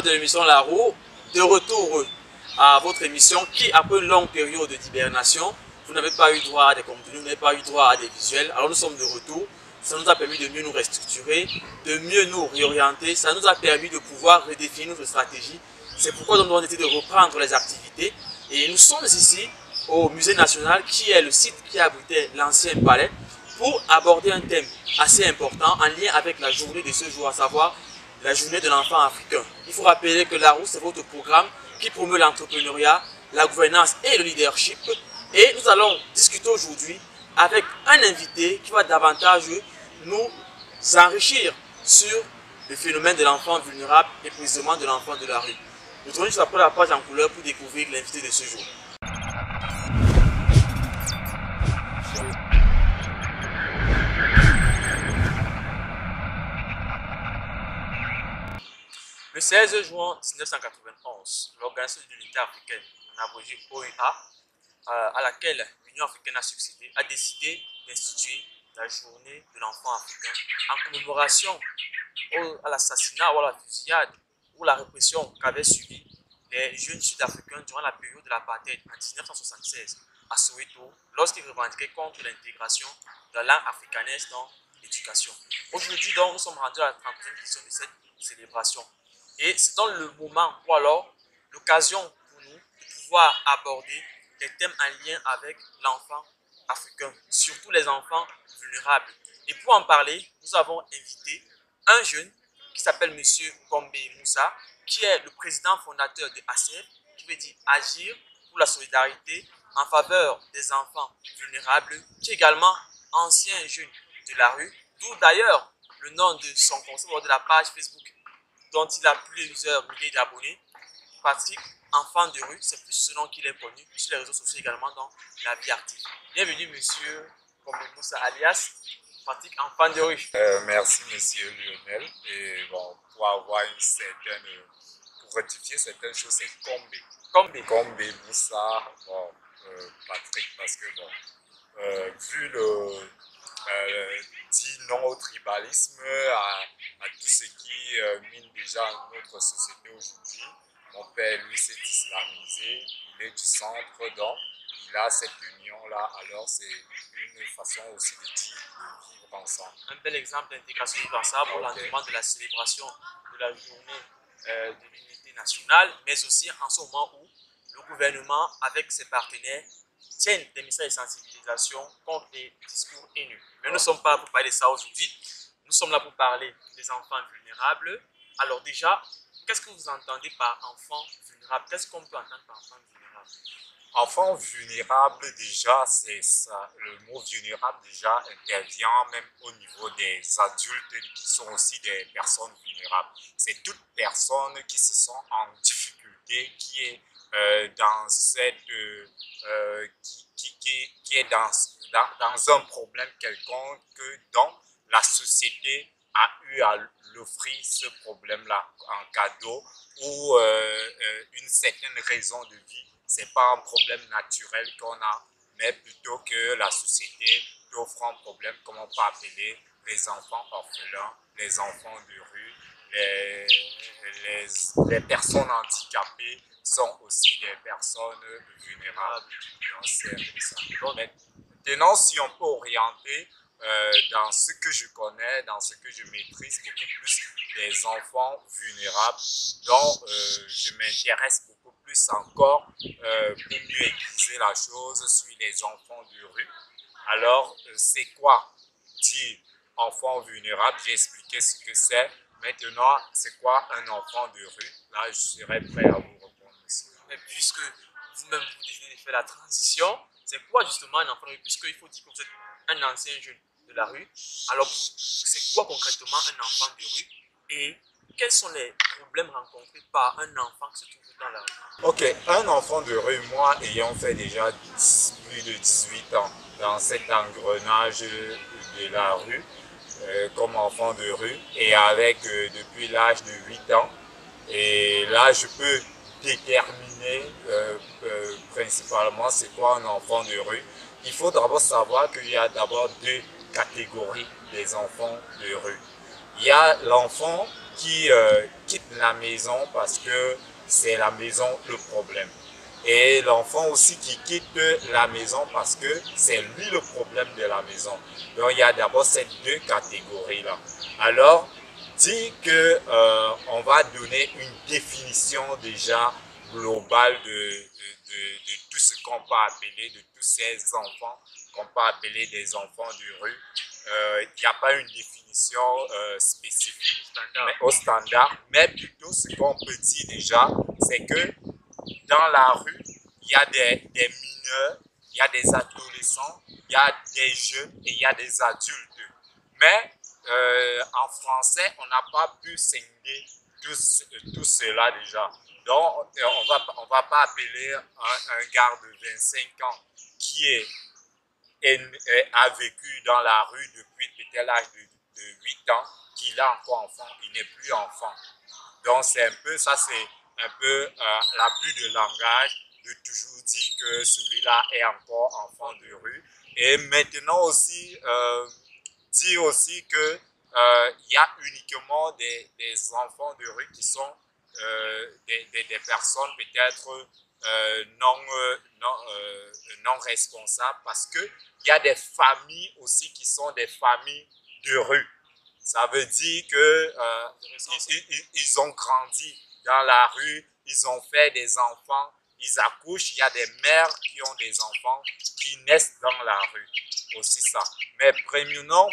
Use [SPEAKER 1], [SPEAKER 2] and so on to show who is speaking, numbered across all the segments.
[SPEAKER 1] de l'émission La Roue, de retour à votre émission qui, après une longue période d'hibernation, vous n'avez pas eu droit à des contenus, vous n'avez pas eu droit à des visuels. Alors nous sommes de retour. Ça nous a permis de mieux nous restructurer, de mieux nous réorienter. Ça nous a permis de pouvoir redéfinir notre stratégie. C'est pourquoi nous avons décidé de reprendre les activités. Et nous sommes ici au Musée National, qui est le site qui abritait l'ancien palais, pour aborder un thème assez important en lien avec la journée de ce jour, à savoir la journée de l'enfant africain. Il faut rappeler que La Roue, c'est votre programme qui promeut l'entrepreneuriat, la gouvernance et le leadership. Et nous allons discuter aujourd'hui avec un invité qui va davantage nous enrichir sur le phénomène de l'enfant vulnérable et précisément de l'enfant de la rue. Nous tournons juste après la page en couleur pour découvrir l'invité de ce jour. Le 16 juin 1991, l'Organisation de l'Unité africaine, en abrégé OUA, à laquelle l'Union africaine a succédé, a décidé d'instituer la journée de l'enfant africain en commémoration à l'assassinat ou à la fusillade ou la répression qu'avaient subi les jeunes sud-africains durant la période de l'apartheid en 1976 à Soweto, lorsqu'ils revendiquaient contre l'intégration de la langue africanaise dans l'éducation. Aujourd'hui, donc, nous sommes rendus à la 30e édition de cette célébration. Et c'est dans le moment ou alors l'occasion pour nous de pouvoir aborder des thèmes en lien avec l'enfant africain, surtout les enfants vulnérables. Et pour en parler, nous avons invité un jeune qui s'appelle M. Kombe Moussa, qui est le président fondateur de ACF, qui veut dire Agir pour la solidarité en faveur des enfants vulnérables, qui est également ancien jeune de la rue, d'où d'ailleurs le nom de son concept de la page Facebook dont il a plusieurs milliers d'abonnés, Patrick Enfant de rue, c'est plus ce nom qu'il est connu sur les réseaux sociaux également dans la vie active. Bienvenue monsieur Kombe Moussa alias Patrick Enfant de rue.
[SPEAKER 2] Merci monsieur Lionel. Et bon, pour avoir une certaine, pour rectifier certaines choses, c'est Kombe Moussa, bon, Patrick, parce que bon, vu le dit non au tribalisme, à tout ce qui mine déjà notre société aujourd'hui. Mon père, lui, s'est islamisé, il est du centre, donc il a cette union-là. Alors, c'est une façon aussi de dire de vivre ensemble.
[SPEAKER 1] Un bel exemple d'intégration vivre ensemble au lendemain de la célébration de la journée de l'unité nationale, mais aussi en ce moment où le gouvernement, avec ses partenaires, tiennent des messages de sensibilisation contre les discours haineux. Mais nous ne sommes pas là pour parler de ça aujourd'hui. Nous sommes là pour parler des enfants vulnérables. Alors déjà, qu'est-ce que vous entendez par enfant vulnérable? Qu'est-ce qu'on peut entendre par enfant vulnérable?
[SPEAKER 2] Enfant vulnérable, déjà, c'est ça. Le mot vulnérable, déjà, intervient même au niveau des adultes qui sont aussi des personnes vulnérables. C'est toute personne qui se sent en difficulté, qui est dans cette qui est dans un problème quelconque dont la société a eu à l'offrir ce problème-là en cadeau ou une certaine raison de vie. C'est pas un problème naturel qu'on a, mais plutôt que la société t'offre un problème, comme on peut appeler les enfants orphelins, les enfants de rue, les personnes handicapées sont aussi des personnes vulnérables. Maintenant, si on peut orienter dans ce que je connais, dans ce que je maîtrise, beaucoup plus les enfants vulnérables, dont je m'intéresse beaucoup plus encore pour mieux aiguiser la chose sur les enfants de rue. Alors, c'est quoi dire enfant vulnérable? J'ai expliqué ce que c'est. Maintenant, c'est quoi un enfant de rue? Là, je serai prêt à vous répondre, monsieur.
[SPEAKER 1] Mais puisque vous-même vous décidez de faire la transition, c'est quoi justement un enfant de rue? Puisqu'il faut dire que vous êtes un ancien jeune de la rue, alors c'est quoi concrètement un enfant de rue? Et quels sont les problèmes rencontrés par un enfant qui se trouve dans la rue?
[SPEAKER 2] Ok, un enfant de rue, moi ayant fait déjà plus de 18 ans dans cet engrenage de la rue, comme enfant de rue, et avec depuis l'âge de 8 ans, et là je peux déterminer principalement c'est quoi un enfant de rue. Il faut d'abord savoir qu'il y a d'abord deux catégories des enfants de rue. Il y a l'enfant qui quitte la maison parce que c'est la maison le problème. Et l'enfant aussi qui quitte la maison parce que c'est lui le problème de la maison. Donc il y a d'abord ces deux catégories-là. Alors, dire que on va donner une définition déjà globale de tout ce qu'on peut appeler, de tous ces enfants qu'on peut appeler des enfants de rue. Il n'y a pas une définition spécifique au standard, mais plutôt ce qu'on peut dire déjà, c'est que dans la rue, il y a des mineurs, il y a des adolescents, il y a des jeunes et il y a des adultes. Mais en français, on n'a pas pu scinder tout cela déjà. Donc, on va pas appeler un gars de 25 ans qui a vécu dans la rue depuis peut-être l'âge de 8 ans, qu'il est encore enfant, il n'est plus enfant. Donc, c'est un peu, ça c'est un peu l'abus de langage de toujours dire que celui-là est encore enfant de rue. Et maintenant aussi, dire aussi que il y a uniquement des enfants de rue qui sont des personnes peut-être non responsables parce qu'il y a des familles aussi qui sont des familles de rue. Ça veut dire que ils ont grandi dans la rue, ils ont fait des enfants, ils accouchent. Il y a des mères qui ont des enfants qui naissent dans la rue. Aussi ça. Mais prenons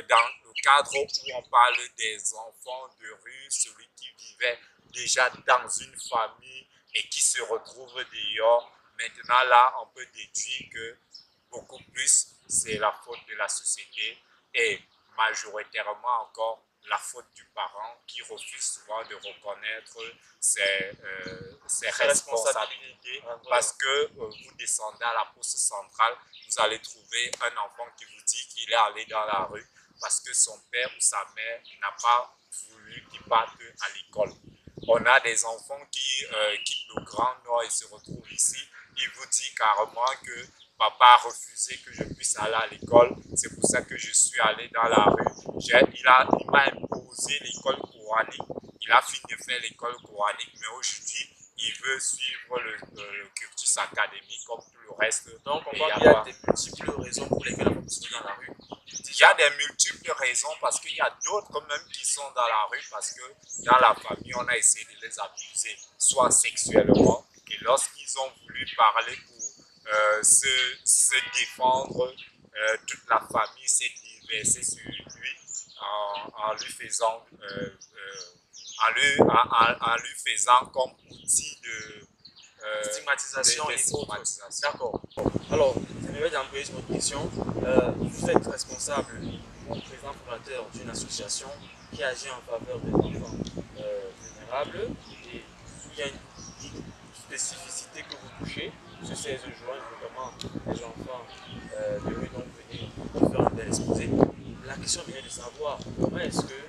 [SPEAKER 2] dans le cadre où on parle des enfants de rue, celui qui vivait déjà dans une famille et qui se retrouve dehors. Maintenant là, on peut déduire que beaucoup plus c'est la faute de la société et majoritairement encore la faute du parent qui refuse souvent de reconnaître ses responsabilités parce que vous descendez à la poste centrale, vous allez trouver un enfant qui vous dit qu'il est allé dans la rue parce que son père ou sa mère n'a pas voulu qu'il parte à l'école. On a des enfants qui quittent le Grand Nord et se retrouvent ici. Il vous dit carrément que papa a refusé que je puisse aller à l'école. C'est pour ça que je suis allé dans la rue. Il m'a imposé l'école coranique. Il a fini de faire l'école coranique, mais aujourd'hui, il veut suivre le cursus académique comme tout le reste.
[SPEAKER 1] Donc, on voit qu'il y a des multiples raisons pour lesquelles on peut dans la rue.
[SPEAKER 2] Il y a des multiples raisons parce qu'il y a d'autres même qui sont dans la rue parce que dans la famille, on a essayé de les abuser, soit sexuellement, et lorsqu'ils ont voulu parler pour se défendre, toute la famille s'est déversée sur lui en lui faisant comme outil de
[SPEAKER 1] stigmatisation et autres. D'accord. Alors, je vais d'emblée sur votre question. Vous êtes responsable ou président fondateur d'une association qui agit en faveur des enfants vulnérables et il y a une spécificité que vous touchez ce 16 juin, notamment les enfants de rue dont vous venez de faire un bel exposé. La question vient de savoir comment est-ce que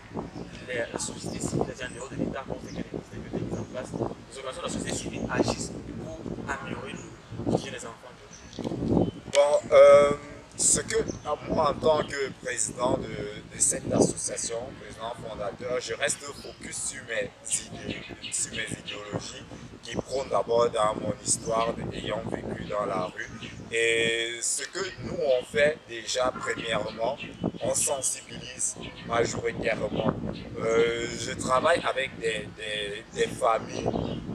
[SPEAKER 1] la société civile, en dehors de l'État, qu'on fait que les mises en place, les organisations de la société civile agissent pour améliorer l'hygiène des enfants de rue.
[SPEAKER 2] Bon, ce que moi, en tant que président de cette association, président fondateur, je reste focus sur mes idéologies qui prônent d'abord dans mon histoire ayant vécu dans la rue. Et ce que nous on fait déjà, premièrement, on sensibilise majoritairement. Je travaille avec des familles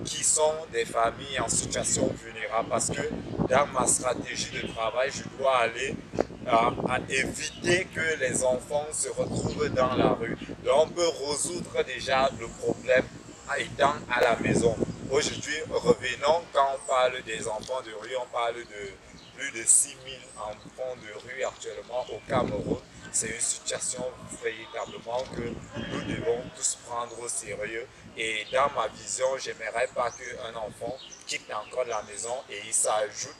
[SPEAKER 2] qui sont des familles en situation vulnérable parce que dans ma stratégie de travail, je dois aller à éviter que les enfants se retrouvent dans la rue. Donc on peut résoudre déjà le problème étant à la maison. Aujourd'hui, revenons, quand on parle des enfants de rue, on parle de plus de 6 000 enfants de rue actuellement au Cameroun. C'est une situation véritablement que nous devons tous prendre au sérieux. Et dans ma vision, je n'aimerais pas qu'un enfant quitte encore la maison et il s'ajoute,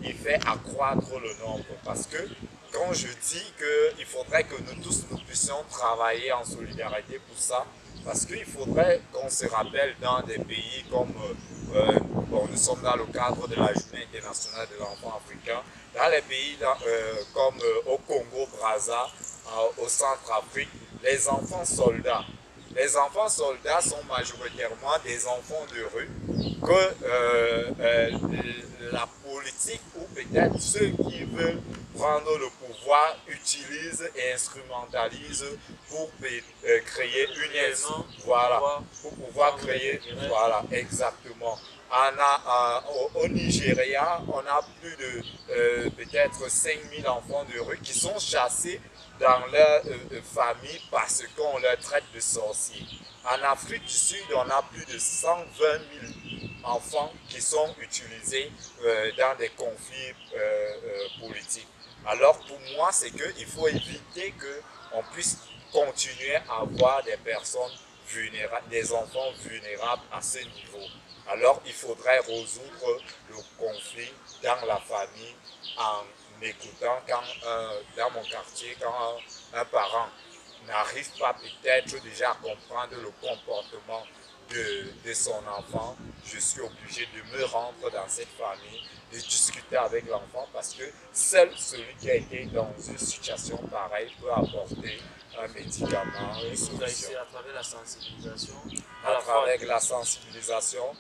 [SPEAKER 2] il fait accroître le nombre. Parce que quand je dis qu'il faudrait que nous tous nous puissions travailler en solidarité pour ça, parce qu'il faudrait qu'on se rappelle dans des pays comme, bon, nous sommes dans le cadre de la Journée internationale de l'enfant africain, dans les pays comme au Congo-Brazza, au Centre-Afrique, les enfants soldats les enfants soldats sont majoritairement des enfants de rue que la politique ou peut-être ceux qui veulent prendre le pouvoir utilisent et instrumentalisent pour créer voilà, pour pouvoir créer, voilà, exactement. Au Nigeria, on a plus de peut-être 5000 enfants de rue qui sont chassés dans leur famille parce qu'on leur traite de sorciers. En Afrique du Sud, on a plus de 120 000 enfants qui sont utilisés dans des conflits politiques. Alors pour moi, c'est qu'il faut éviter qu'on puisse continuer à avoir des personnes vulnérables, des enfants vulnérables à ce niveau. Alors il faudrait résoudre le conflit dans la famille en écoutant dans mon quartier, quand un parent n'arrive pas peut-être déjà à comprendre le comportement de son enfant, je suis obligé de me rendre dans cette famille, de discuter avec l'enfant parce que seul celui qui a été dans une situation pareille peut apporter un médicament, une solution.
[SPEAKER 1] À travers la sensibilisation,
[SPEAKER 2] à travers la sensibilisation,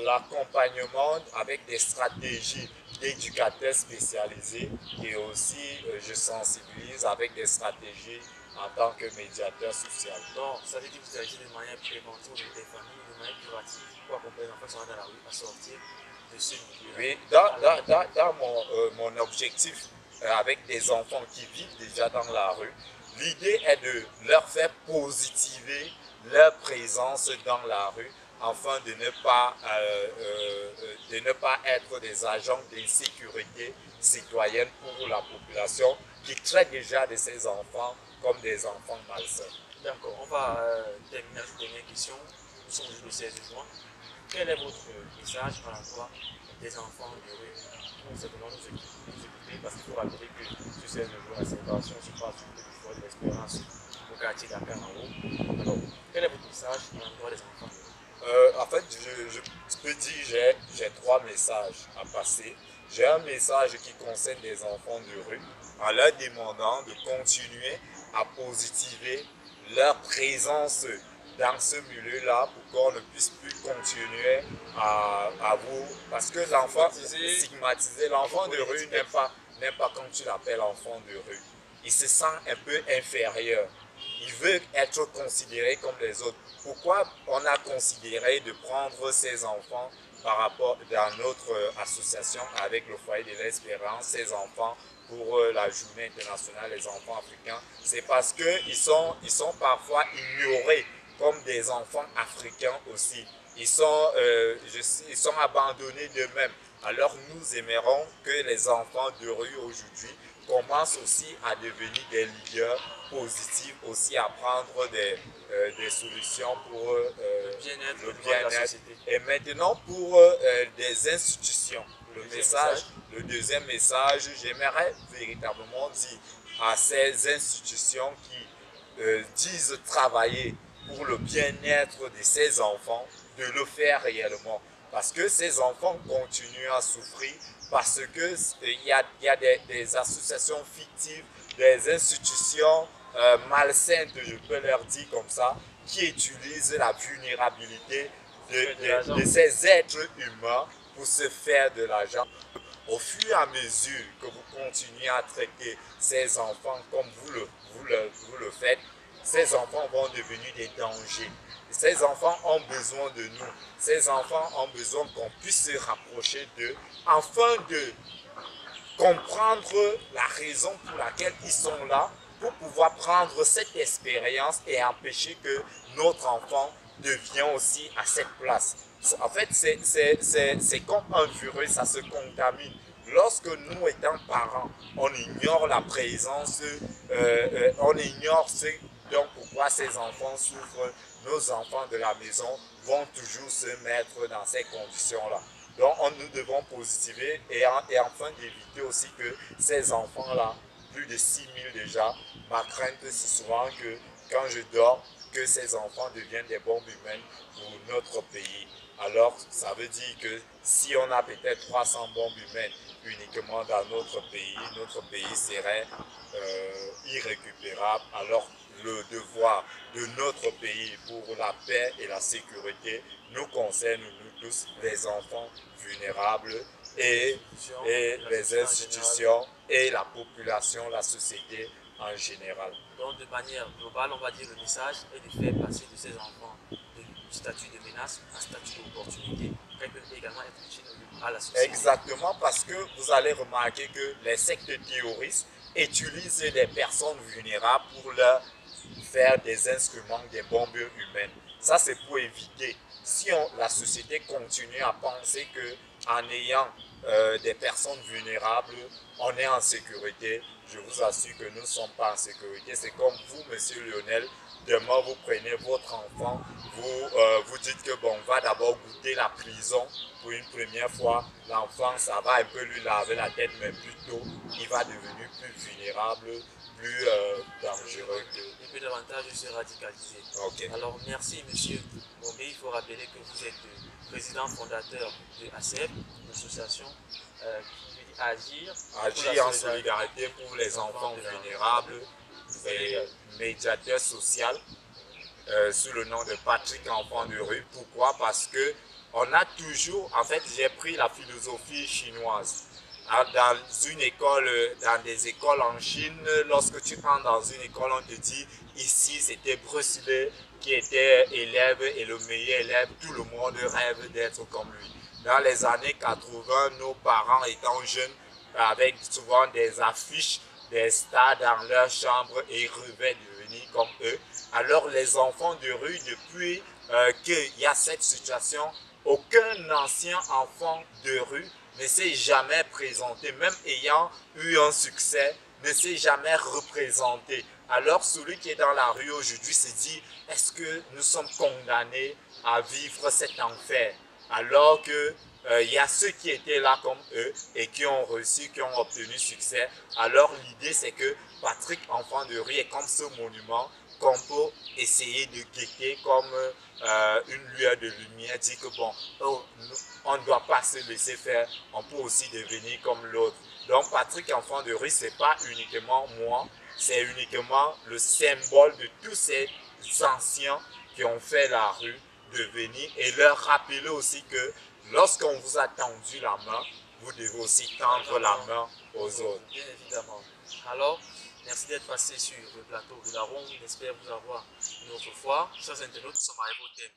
[SPEAKER 2] l'accompagnement avec des stratégies d'éducateurs spécialisés et aussi je sensibilise avec des stratégies en tant que médiateur social.
[SPEAKER 1] Donc, ça veut dire que vous agissez de manière préventive au niveau des familles, de manière curative pour accompagner les enfants qui sont dans la rue à sortir de ce milieu.
[SPEAKER 2] Oui, dans mon objectif avec des enfants qui vivent déjà dans la rue, l'idée est de leur faire positiver leur présence dans la rue afin de ne pas être des agents d'insécurité citoyenne pour la population qui traite déjà de ces enfants comme des enfants malsains.
[SPEAKER 1] D'accord, on va terminer avec une dernière question. Nous sommes le 16 juin. Quel est votre message à l'endroit des enfants de rue pour simplement nous écouter, parce qu'il faut rappeler que ce 16 juin, la célébration se passe sur le fort de l'Espérance au quartier Dakar en haut. Alors, quel est votre message à l'endroit des enfants de rue?
[SPEAKER 2] En fait, je peux dire que j'ai 3 messages à passer. J'ai un message qui concerne les enfants de rue en leur demandant de continuer à positiver leur présence dans ce milieu-là pour qu'on ne puisse plus continuer à vous... Parce que l'enfant stigmatisé, l'enfant de rue n'aime pas quand tu l'appelles enfant de rue. Il se sent un peu inférieur. Il veut être considéré comme les autres. Pourquoi on a considéré de prendre ces enfants par rapport dans notre association avec le foyer de l'Espérance, ces enfants pour la journée internationale des enfants africains? C'est parce qu'ils sont parfois ignorés comme des enfants africains aussi. Ils sont abandonnés d'eux-mêmes. Alors nous aimerons que les enfants de rue aujourd'hui commencent aussi à devenir des leaders positifs, aussi à prendre des solutions pour
[SPEAKER 1] le bien-être.
[SPEAKER 2] Et maintenant pour des institutions. Le deuxième message, j'aimerais véritablement dire à ces institutions qui disent travailler pour le bien-être de ces enfants, de le faire réellement. Parce que ces enfants continuent à souffrir, parce qu'il y a des associations fictives, des institutions malsaines, je peux leur dire comme ça, qui utilisent la vulnérabilité de ces êtres humains pour se faire de l'argent. Au fur et à mesure que vous continuez à traiter ces enfants comme vous le faites, ces enfants vont devenir des dangers. Ces enfants ont besoin de nous. Ces enfants ont besoin qu'on puisse se rapprocher d'eux afin de comprendre la raison pour laquelle ils sont là, pour pouvoir prendre cette expérience et empêcher que notre enfant devienne aussi à cette place. En fait, c'est comme un virus, ça se contamine. Lorsque nous, étant parents, on ignore la présence, on ignore donc pourquoi ces enfants souffrent, nos enfants de la maison vont toujours se mettre dans ces conditions-là. Donc nous devons positiver et enfin d'éviter aussi que ces enfants-là, plus de 6 000 déjà, ma crainte c'est souvent que quand je dors, que ces enfants deviennent des bombes humaines pour notre pays. Alors ça veut dire que si on a peut-être 300 bombes humaines uniquement dans notre pays serait irrécupérable. Alors le devoir de notre pays pour la paix et la sécurité nous concerne, nous tous, les enfants vulnérables et les institutions et la population, la société en général.
[SPEAKER 1] Donc, de manière globale, on va dire le message est de faire passer de ces enfants du statut de menace à statut d'opportunité, qu'elles peuvent également être utiles à la société.
[SPEAKER 2] Exactement, parce que vous allez remarquer que les sectes terroristes utilisent les personnes vulnérables pour leur faire des instruments, des bombes humaines. Ça, c'est pour éviter. Si la société continue à penser qu'en ayant des personnes vulnérables, on est en sécurité, je vous assure que nous ne sommes pas en sécurité. C'est comme vous, monsieur Lionel, demain vous prenez votre enfant, vous dites que bon, on va d'abord goûter la prison pour une première fois. L'enfant, ça va un peu lui laver la tête, mais plutôt, il va devenir plus vulnérable, plus dangereux.
[SPEAKER 1] Et puis davantage se radicaliser.
[SPEAKER 2] Okay.
[SPEAKER 1] Alors merci monsieur Bombé, il faut rappeler que vous êtes président fondateur de ACEP, une association qui veut dire
[SPEAKER 2] Agir en solidarité pour les enfants vulnérables et médiateur social sous le nom de Patrick Enfant de rue. Pourquoi? Parce que on a toujours, en fait, j'ai pris la philosophie chinoise. Dans une école, dans des écoles en Chine, lorsque tu entres dans une école, on te dit ici c'était Bruce Lee qui était élève et le meilleur élève, tout le monde rêve d'être comme lui. Dans les années 80, nos parents étant jeunes, avec souvent des affiches, des stars dans leur chambre et rêvaient de devenir comme eux. Alors les enfants de rue, depuis qu'il y a cette situation, aucun ancien enfant de rue ne s'est jamais présenté, même ayant eu un succès, ne s'est jamais représenté. Alors celui qui est dans la rue aujourd'hui se dit, est-ce que nous sommes condamnés à vivre cet enfer? Alors que il y a ceux qui étaient là comme eux et qui ont réussi, qui ont obtenu succès. Alors l'idée c'est que Patrick Enfant de rue est comme ce monument qu'on peut essayer de guetter comme une lueur de lumière, dire que bon, on ne doit pas se laisser faire, on peut aussi devenir comme l'autre. Donc Patrick Enfant de rue, c'est pas uniquement moi, c'est uniquement le symbole de tous ces anciens qui ont fait la rue devenir et leur rappeler aussi que lorsqu'on vous a tendu la main, vous devez aussi tendre la main aux autres.
[SPEAKER 1] Bien évidemment. Alors, merci d'être passé sur le plateau de la ronde. J'espère vous avoir une autre fois. Chers internautes, nous sommes arrivés au thème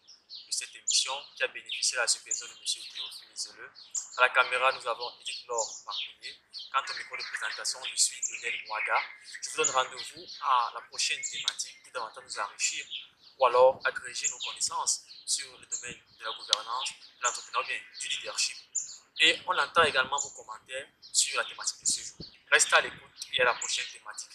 [SPEAKER 1] de cette émission qui a bénéficié de la supervision de M. Théophile Iseleux. À la caméra, nous avons Edith Laure Marconnier. Quant au micro de présentation, je suis Lionel Mouaga. Je vous donne rendez-vous à la prochaine thématique pour davantage nous enrichir ou alors agréger nos connaissances sur le domaine de la gouvernance, de l'entrepreneuriat, bien du leadership. Et on entend également vos commentaires sur la thématique de ce jour. Restez à l'écoute et à la prochaine thématique.